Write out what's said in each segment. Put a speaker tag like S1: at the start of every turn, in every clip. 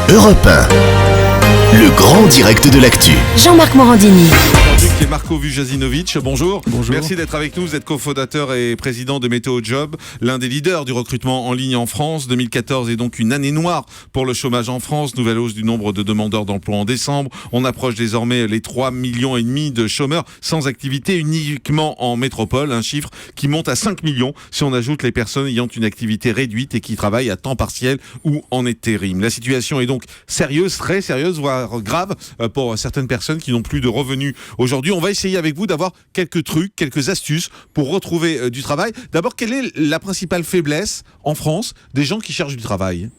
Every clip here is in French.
S1: Europe 1, le grand direct de l'actu.
S2: Jean-Marc Morandini.
S3: Qui est Marco Vujasinovic. Bonjour.
S4: Bonjour.
S3: Merci d'être avec nous. Vous êtes cofondateur et président de Météo Job, l'un des leaders du recrutement en ligne en France. 2014 est donc une année noire pour le chômage en France. Nouvelle hausse du nombre de demandeurs d'emploi en décembre. On approche désormais les 3,5 millions de chômeurs sans activité uniquement en métropole. Un chiffre qui monte à 5 millions si on ajoute les personnes ayant une activité réduite et qui travaillent à temps partiel ou en intérim. La situation est donc sérieuse, très sérieuse, voire grave pour certaines personnes qui n'ont plus de revenus aujourd'hui. On va essayer avec vous d'avoir quelques trucs, quelques astuces pour retrouver du travail. D'abord, quelle est la principale faiblesse en France des gens qui cherchent du travail ?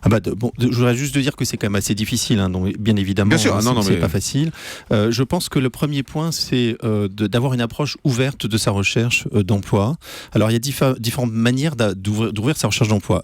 S4: Je voudrais juste dire que c'est quand même assez difficile, donc bien évidemment,
S3: bien sûr,
S4: c'est pas facile. Je pense que le premier point, c'est d'avoir une approche ouverte de sa recherche d'emploi. Alors, il y a différentes manières d'ouvrir sa recherche d'emploi.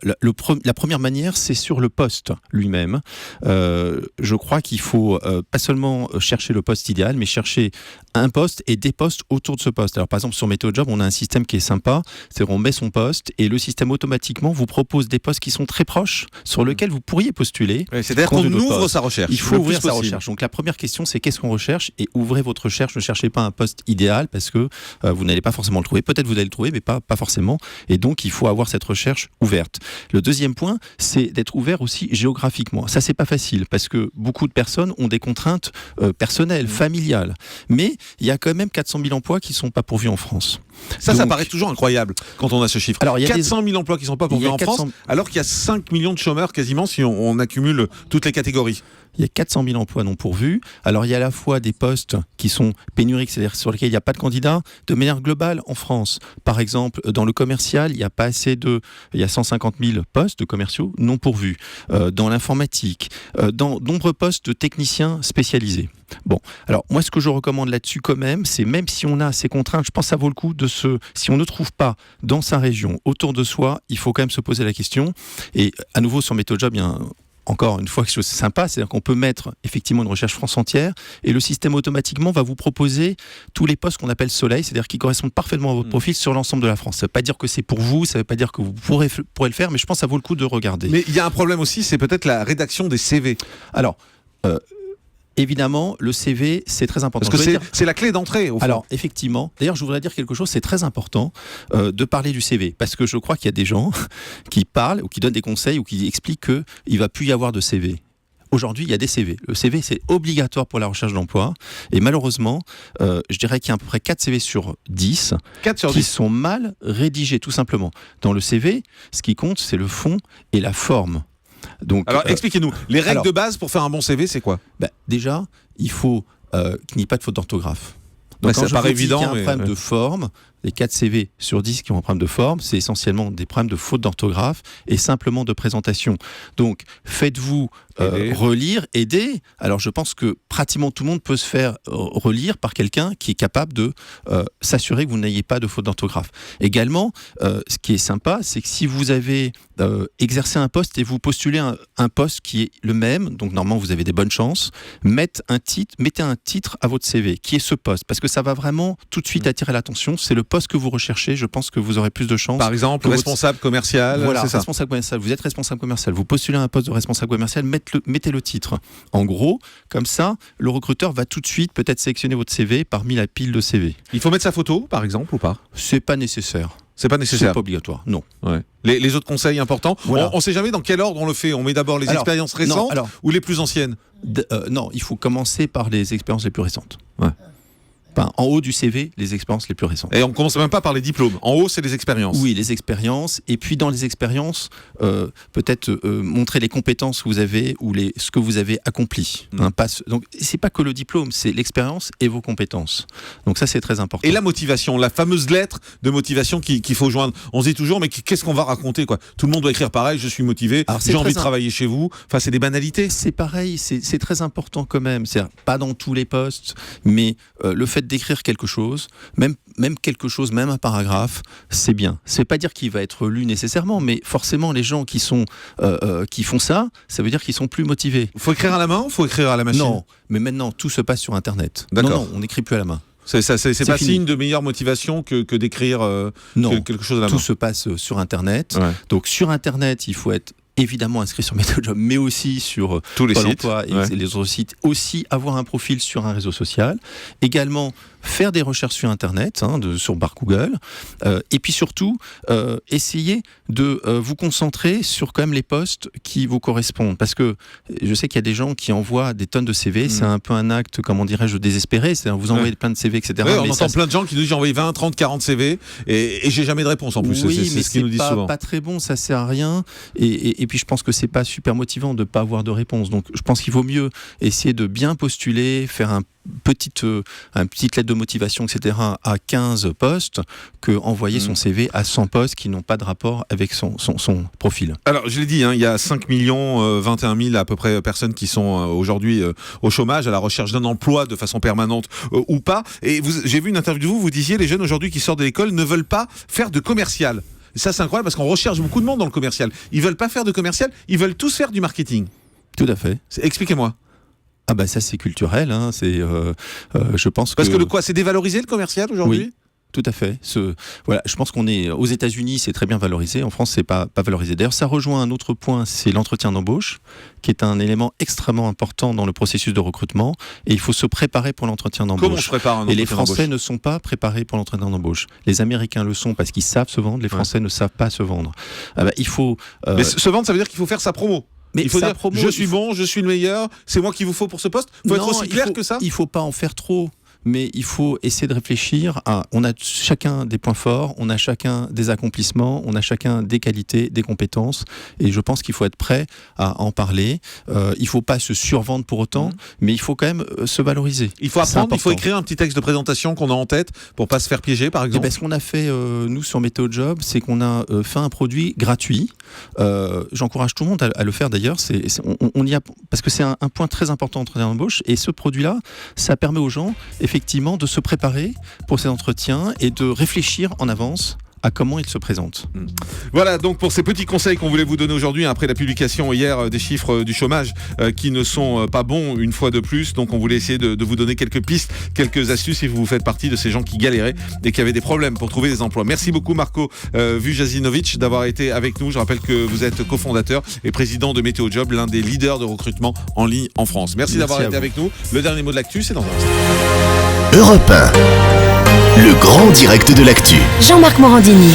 S4: La première manière, c'est sur le poste lui-même. Je crois qu'il faut pas seulement chercher le poste idéal, mais chercher un poste et des postes autour de ce poste. Alors, par exemple, sur Météo Job, on a un système qui est sympa, c'est qu'on met son poste et le système automatiquement vous propose des postes qui sont très proches, sur lequel vous pourriez postuler.
S3: C'est-à-dire qu'on ouvre sa recherche.
S4: Il faut ouvrir sa recherche. Donc la première question, c'est qu'est-ce qu'on recherche, et ouvrez votre recherche. Ne cherchez pas un poste idéal parce que vous n'allez pas forcément le trouver. Peut-être vous allez le trouver, mais pas forcément. Et donc il faut avoir cette recherche ouverte. Le deuxième point, c'est d'être ouvert aussi géographiquement. Ça, c'est pas facile parce que beaucoup de personnes ont des contraintes personnelles, familiales. Mais il y a quand même 400 000 emplois qui sont pas pourvus en France.
S3: Ça paraît toujours incroyable quand on a ce chiffre.
S4: Alors, il y a
S3: 400 000 emplois qui ne sont pas pourvus en France, alors qu'il y a 5 millions de chômeurs quasiment si on accumule toutes les catégories.
S4: Il y a 400 000 emplois non pourvus. Alors, il y a à la fois des postes qui sont pénuriques, c'est-à-dire sur lesquels il n'y a pas de candidats, de manière globale en France. Par exemple, dans le commercial, il y a 150 000 postes de commerciaux non pourvus. Dans l'informatique, dans nombreux postes de techniciens spécialisés. Bon, alors moi, ce que je recommande là-dessus quand même, c'est même si on a ces contraintes, je pense que ça vaut le coup si on ne trouve pas dans sa région, autour de soi, il faut quand même se poser la question. Et à nouveau, sur Météo Job, il y a encore une fois quelque chose de sympa, c'est-à-dire qu'on peut mettre effectivement une recherche France entière et le système automatiquement va vous proposer tous les postes qu'on appelle soleil, c'est-à-dire qui correspondent parfaitement à votre profil sur l'ensemble de la France. Ça ne veut pas dire que c'est pour vous, ça ne veut pas dire que vous pourrez le faire, mais je pense que ça vaut le coup de regarder.
S3: Mais il y a un problème aussi, c'est peut-être la rédaction des CV.
S4: Alors, évidemment, le CV, c'est très important.
S3: Parce que c'est la clé d'entrée, au fond.
S4: Alors, effectivement. D'ailleurs, je voudrais dire quelque chose, c'est très important de parler du CV. Parce que je crois qu'il y a des gens qui parlent, ou qui donnent des conseils, ou qui expliquent qu'il ne va plus y avoir de CV. Aujourd'hui, il y a des CV. Le CV, c'est obligatoire pour la recherche d'emploi. Et malheureusement, je dirais qu'il y a à peu près 4 CV sur 10 qui sont mal rédigés, tout simplement. Dans le CV, ce qui compte, c'est le fond et la forme. Donc,
S3: alors, expliquez-nous, les règles de base pour faire un bon CV, c'est quoi ?
S4: Déjà, il faut qu'il n'y ait pas de faute d'orthographe. Donc,
S3: ça paraît évident.
S4: Il y a un problème de forme. Les 4 CV sur 10 qui ont un problème de forme, c'est essentiellement des problèmes de faute d'orthographe et simplement de présentation. Donc, faites-vous relire, aider. Alors, je pense que pratiquement tout le monde peut se faire relire par quelqu'un qui est capable de s'assurer que vous n'ayez pas de faute d'orthographe. Également, ce qui est sympa, c'est que si vous avez exercé un poste et vous postulez un poste qui est le même, donc normalement vous avez des bonnes chances, mettez un titre à votre CV, qui est ce poste, parce que ça va vraiment tout de suite attirer l'attention. C'est le poste que vous recherchez, je pense que vous aurez plus de chances.
S3: Par exemple, responsable commercial.
S4: Voilà,
S3: c'est
S4: responsable commercial. Vous êtes responsable commercial, vous postulez un poste de responsable commercial, mettez le titre. En gros, comme ça, le recruteur va tout de suite peut-être sélectionner votre CV parmi la pile de CV.
S3: Il faut mettre sa photo, par exemple, ou pas ?
S4: C'est pas nécessaire.
S3: C'est pas nécessaire.
S4: C'est pas obligatoire, non.
S3: Ouais. Les autres conseils importants,
S4: voilà.
S3: On ne sait jamais dans quel ordre on le fait. On met d'abord les expériences récentes ou les plus anciennes ?
S4: Non, il faut commencer par les expériences les plus récentes.
S3: Ouais.
S4: En haut du CV, les expériences les plus récentes.
S3: Et on ne commence même pas par les diplômes. En haut, c'est les expériences.
S4: Oui, les expériences. Et puis dans les expériences, peut-être montrer les compétences que vous avez ou ce que vous avez accompli. Donc, c'est pas que le diplôme, c'est l'expérience et vos compétences. Donc ça, c'est très important.
S3: Et la motivation, la fameuse lettre de motivation qu'il faut joindre. On se dit toujours, mais qu'est-ce qu'on va raconter, quoi ? Tout le monde doit écrire pareil, je suis motivé, j'ai envie de travailler chez vous. Enfin, c'est des banalités.
S4: C'est pareil, c'est très important quand même. C'est-à-dire, pas dans tous les postes, mais le fait d'écrire quelque chose, même quelque chose, même un paragraphe, c'est bien. Ça ne veut pas dire qu'il va être lu nécessairement, mais forcément les gens qui font ça veut dire qu'ils sont plus motivés.
S3: Il faut écrire à la main ou il faut écrire à la machine ?
S4: Non, mais maintenant tout se passe sur Internet.
S3: D'accord.
S4: Non, on n'écrit plus à la main.
S3: C'est pas
S4: fini.
S3: signe de meilleure motivation que d'écrire quelque chose à la main.
S4: Tout se passe sur Internet.
S3: Ouais.
S4: Donc sur Internet, il faut être évidemment inscrit sur Météo Job, mais aussi sur
S3: tous les
S4: Pôle
S3: sites,
S4: emploi et les autres sites. Aussi avoir un profil sur un réseau social. Également faire des recherches sur Internet, sur barre Google. Et puis surtout, essayer de vous concentrer sur quand même les postes qui vous correspondent. Parce que je sais qu'il y a des gens qui envoient des tonnes de CV. C'est un peu un acte, comment dirais-je, désespéré. C'est-à-dire vous envoyez plein de CV, etc.
S3: Ouais, on entend plein de gens qui nous disent j'ai envoyé 20, 30, 40 CV et j'ai jamais de réponse en plus.
S4: Oui,
S3: c'est ce qu'ils nous disent souvent.
S4: Pas très bon, ça sert à rien. Et puis je pense que c'est pas super motivant de pas avoir de réponse. Donc je pense qu'il vaut mieux essayer de bien postuler, faire une petite lettre de motivation, etc. à 15 postes, que envoyer son CV à 100 postes qui n'ont pas de rapport avec son profil.
S3: Alors, je l'ai dit, il y a 5 21 000 à peu près personnes qui sont aujourd'hui au chômage, à la recherche d'un emploi de façon permanente ou pas. Et j'ai vu une interview de vous disiez les jeunes aujourd'hui qui sortent de l'école ne veulent pas faire de commercial. Ça, c'est incroyable parce qu'on recherche beaucoup de monde dans le commercial. Ils veulent pas faire de commercial, ils veulent tous faire du marketing.
S4: Tout à fait.
S3: Expliquez-moi.
S4: Ah bah ça c'est culturel, je pense
S3: parce que c'est dévalorisé le commercial aujourd'hui.
S4: Oui. Tout à fait. Voilà, je pense qu'on est aux États-Unis, c'est très bien valorisé. En France, c'est pas valorisé. D'ailleurs, ça rejoint un autre point, c'est l'entretien d'embauche, qui est un élément extrêmement important dans le processus de recrutement. Et il faut se préparer pour l'entretien d'embauche.
S3: Comment on se prépare un entretien d'embauche ?
S4: Et les Français ne sont pas préparés pour l'entretien d'embauche. Les Américains le sont parce qu'ils savent se vendre. Les Français ne savent pas se vendre. Il faut.
S3: Mais se vendre, ça veut dire qu'il faut faire sa promo. Mais il faut dire je suis bon, je suis le meilleur. C'est moi qu'il vous faut pour ce poste. Il faut être aussi clair que ça.
S4: Il faut pas en faire trop. Mais il faut essayer de réfléchir on a chacun des points forts, on a chacun des accomplissements, on a chacun des qualités, des compétences, et je pense qu'il faut être prêt à en parler. Il faut pas se survendre pour autant, mais il faut quand même se valoriser.
S3: Il faut apprendre, il faut écrire un petit texte de présentation qu'on a en tête pour pas se faire piéger, par exemple.
S4: Ce qu'on a fait, nous, sur Météo Job, c'est qu'on a fait un produit gratuit. J'encourage tout le monde à le faire d'ailleurs. On y a, parce que c'est un point très important d'entretien d'embauche, et ce produit-là, ça permet aux gens effectivement de se préparer pour ces entretiens et de réfléchir en avance à comment il se présente.
S3: Voilà donc pour ces petits conseils qu'on voulait vous donner aujourd'hui après la publication hier des chiffres du chômage qui ne sont pas bons une fois de plus. Donc on voulait essayer de vous donner quelques pistes, quelques astuces si vous faites partie de ces gens qui galéraient et qui avaient des problèmes pour trouver des emplois. Merci beaucoup Marko Vujasinovic d'avoir été avec nous. Je rappelle que vous êtes cofondateur et président de Météo Job, l'un des leaders de recrutement en ligne en France. Merci d'avoir été avec nous. Le dernier mot de l'actu, c'est dans un instant.
S1: Europe 1, le grand direct de l'actu.
S2: Jean-Marc Morandini.